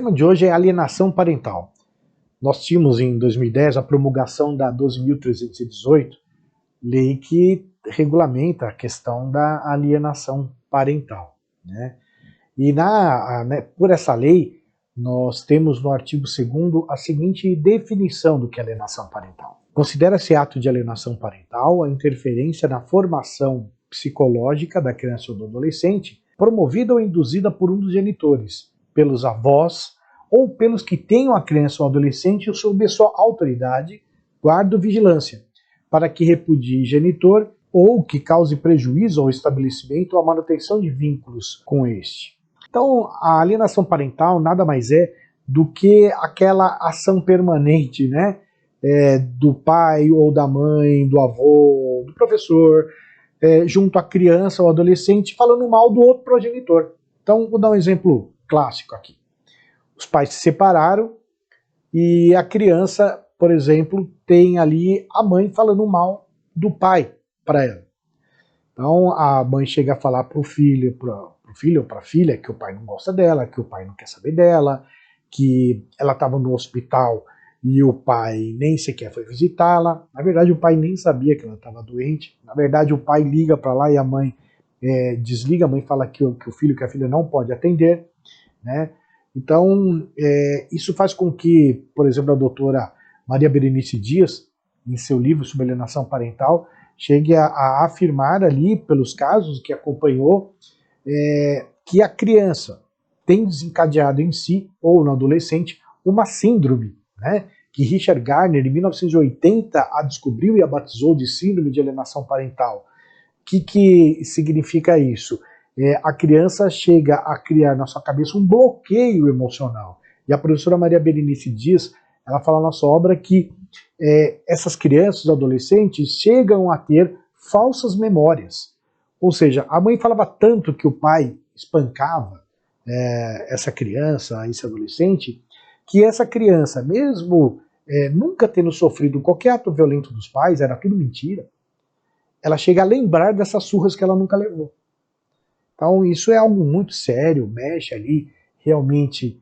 tema de hoje é alienação parental. Nós tínhamos em 2010 a promulgação da 12.318, lei que regulamenta a questão da alienação parental, né? E por essa lei, nós temos no artigo 2º a seguinte definição do que é alienação parental. Considera-se ato de alienação parental a interferência na formação psicológica da criança ou do adolescente, promovida ou induzida por um dos genitores, pelos avós ou pelos que tenham a criança ou adolescente sob sua autoridade, guarda ou vigilância, para que repudie genitor ou que cause prejuízo ao estabelecimento ou à manutenção de vínculos com este. Então, a alienação parental nada mais é do que aquela ação permanente, né, do pai ou da mãe, do avô, do professor, junto à criança ou adolescente, falando mal do outro progenitor. Então, vou dar um exemplo clássico aqui. Os pais se separaram e a criança, por exemplo, tem ali a mãe falando mal do pai para ela. Então, a mãe chega a falar para o filho ou para a filha que o pai não gosta dela, que o pai não quer saber dela, que ela estava no hospital e o pai nem sequer foi visitá-la. Na verdade, o pai nem sabia que ela estava doente. Na verdade, o pai liga para lá e a mãe desliga, a mãe fala que o filho, que a filha não pode atender, né? Então, isso faz com que, por exemplo, a doutora Maria Berenice Dias, em seu livro sobre alienação parental, chegue a afirmar ali, pelos casos que acompanhou, que a criança tem desencadeado em si, ou no adolescente, uma síndrome, né, que Richard Gardner, em 1980, a descobriu e a batizou de síndrome de alienação parental. O que significa isso? A criança chega a criar na sua cabeça um bloqueio emocional. E a professora Maria Berenice Dias, ela fala na sua obra que essas crianças, adolescentes, chegam a ter falsas memórias. Ou seja, a mãe falava tanto que o pai espancava essa criança, esse adolescente, que essa criança, mesmo nunca tendo sofrido qualquer ato violento dos pais, era tudo mentira, ela chega a lembrar dessas surras que ela nunca levou. Então isso é algo muito sério, mexe ali realmente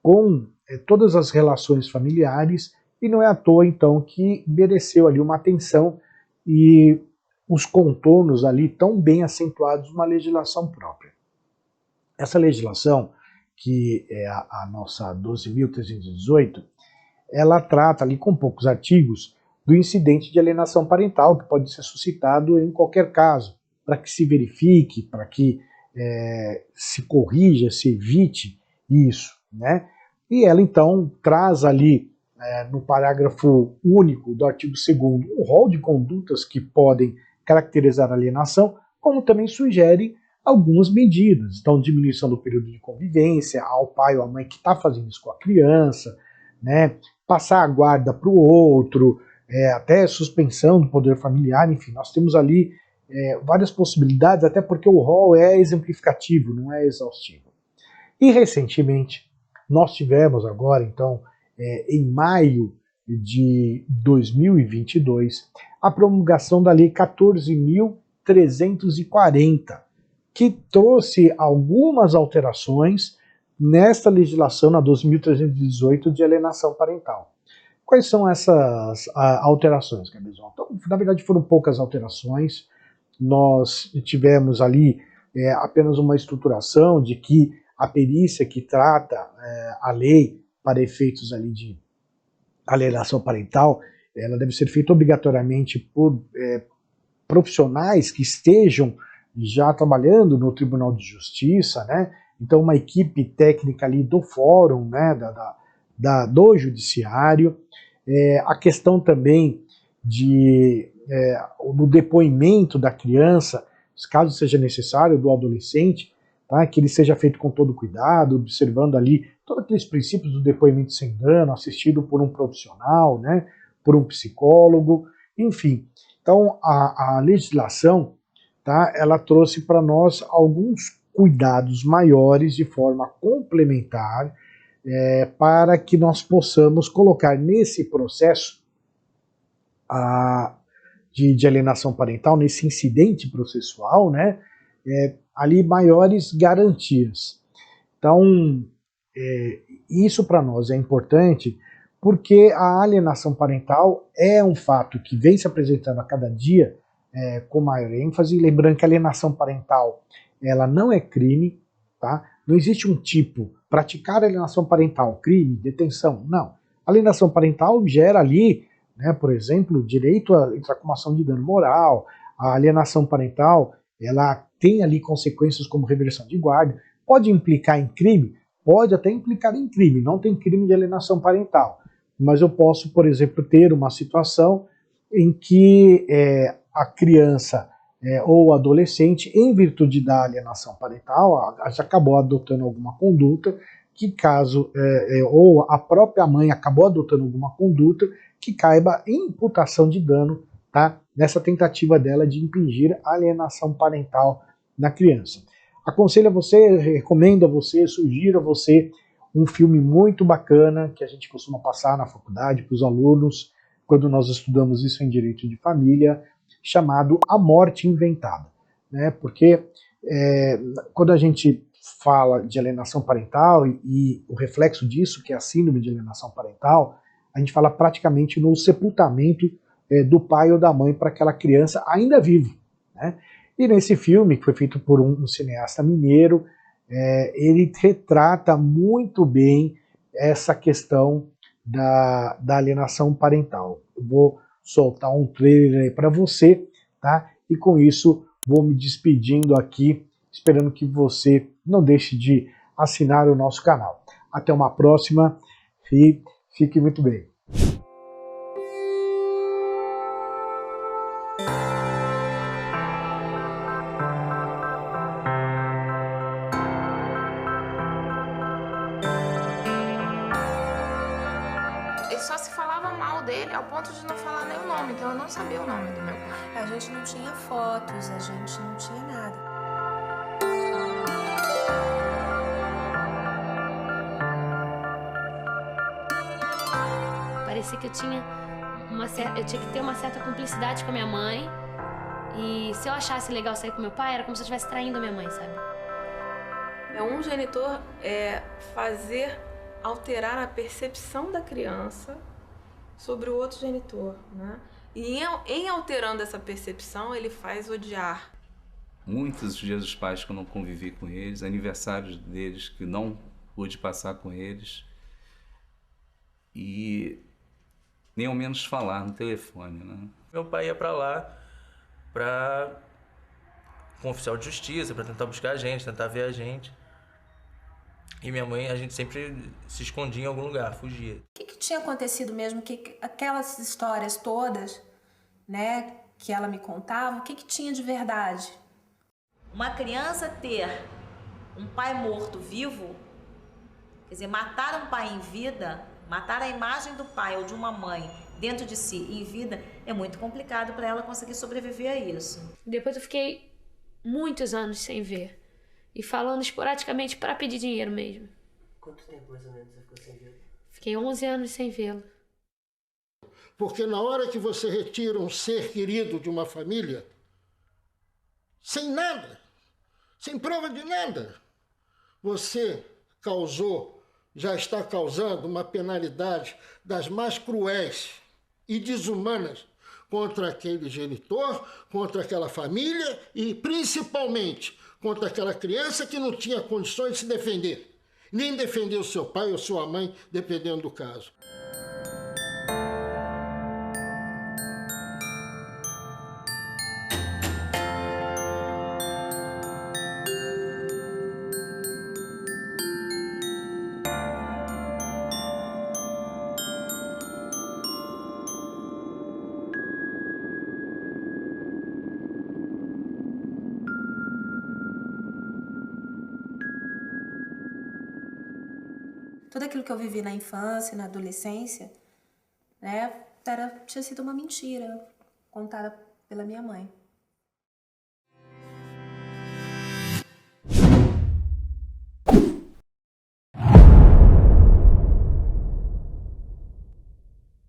com todas as relações familiares, e não é à toa então que mereceu ali uma atenção e os contornos ali tão bem acentuados numa legislação própria. Essa legislação, que é a nossa 12.318, ela trata ali com poucos artigos do incidente de alienação parental, que pode ser suscitado em qualquer caso, para que se verifique, para que se corrija, se evite isso, né? E ela então traz ali no parágrafo único do artigo 2º um rol de condutas que podem caracterizar a alienação, como também sugere algumas medidas. Então, diminuição do período de convivência ao pai ou à mãe que está fazendo isso com a criança, né? Passar a guarda para o outro, até suspensão do poder familiar, enfim, nós temos ali várias possibilidades, até porque o rol é exemplificativo, não é exaustivo. E recentemente, nós tivemos agora, então, em maio de 2022, a promulgação da Lei 14.340, que trouxe algumas alterações nesta legislação, na 12.318, de alienação parental. Quais são essas alterações, Cabezão? Então, na verdade, foram poucas alterações. Nós tivemos ali apenas uma estruturação de que a perícia que trata a lei para efeitos ali de alienação parental, ela deve ser feita obrigatoriamente por profissionais que estejam já trabalhando no Tribunal de Justiça, né? Então uma equipe técnica ali do fórum, né, do judiciário, a questão também do depoimento da criança, caso seja necessário, do adolescente, tá? Que ele seja feito com todo cuidado, observando ali todos aqueles princípios do depoimento sem dano, assistido por um profissional, né, por um psicólogo, enfim. Então a legislação, tá, ela trouxe para nós alguns cuidados maiores de forma complementar para que nós possamos colocar nesse processo de alienação parental, nesse incidente processual, né, ali maiores garantias. Então, isso para nós é importante porque a alienação parental é um fato que vem se apresentando a cada dia com maior ênfase, lembrando que a alienação parental ela não é crime, tá? Não existe um tipo, praticar alienação parental, crime, detenção, não. A alienação parental gera ali, né, por exemplo, direito à intracomação de dano moral, a alienação parental, ela tem ali consequências como reversão de guarda, pode implicar em crime? Pode até implicar em crime, não tem crime de alienação parental, mas eu posso, por exemplo, ter uma situação em que a criança ou adolescente, em virtude da alienação parental, já acabou adotando alguma conduta, que caso, ou a própria mãe acabou adotando alguma conduta, que caiba em imputação de dano, tá? Nessa tentativa dela de impingir a alienação parental na criança. Aconselho a você, recomendo a você, sugiro a você um filme muito bacana que a gente costuma passar na faculdade para os alunos, quando nós estudamos isso em Direito de Família, chamado A Morte Inventada, né? Porque quando a gente fala de alienação parental e o reflexo disso, que é a síndrome de alienação parental, a gente fala praticamente no sepultamento do pai ou da mãe para aquela criança ainda viva, né? E nesse filme, que foi feito por um cineasta mineiro, ele retrata muito bem essa questão da alienação parental. Eu vou soltar um trailer aí para você, tá? E com isso vou me despedindo aqui, esperando que você não deixe de assinar o nosso canal. Até uma próxima e fique muito bem. Ele só se falava mal dele ao ponto de não falar nem o nome, então eu não sabia o nome do meu pai. A gente não tinha fotos, a gente não tinha nada. Parecia que eu tinha que ter uma certa cumplicidade com a minha mãe. E se eu achasse legal sair com meu pai, era como se eu estivesse traindo a minha mãe, sabe? Um genitor alterar a percepção da criança sobre o outro genitor, né? E em alterando essa percepção, ele faz odiar. Muitos dias dos pais que eu não convivi com eles, aniversários deles que não pude passar com eles, e nem ao menos falar no telefone, né? Meu pai ia pra lá com o oficial de justiça, pra tentar buscar a gente, tentar ver a gente. E minha mãe, a gente sempre se escondia em algum lugar, fugia. O que tinha acontecido mesmo? Que aquelas histórias todas, né, que ela me contava, o que tinha de verdade? Uma criança ter um pai morto vivo, quer dizer, matar um pai em vida, matar a imagem do pai ou de uma mãe dentro de si em vida, é muito complicado para ela conseguir sobreviver a isso. Depois eu fiquei muitos anos sem ver. E falando esporadicamente para pedir dinheiro mesmo. Quanto tempo mais ou menos você ficou sem vê-lo? Fiquei 11 anos sem vê-lo. Porque na hora que você retira um ser querido de uma família, sem nada, sem prova de nada, você já está causando uma penalidade das mais cruéis e desumanas contra aquele genitor, contra aquela família e principalmente contra aquela criança que não tinha condições de se defender, nem defender o seu pai ou sua mãe, dependendo do caso. Tudo aquilo que eu vivi na infância, na adolescência, né, tinha sido uma mentira contada pela minha mãe.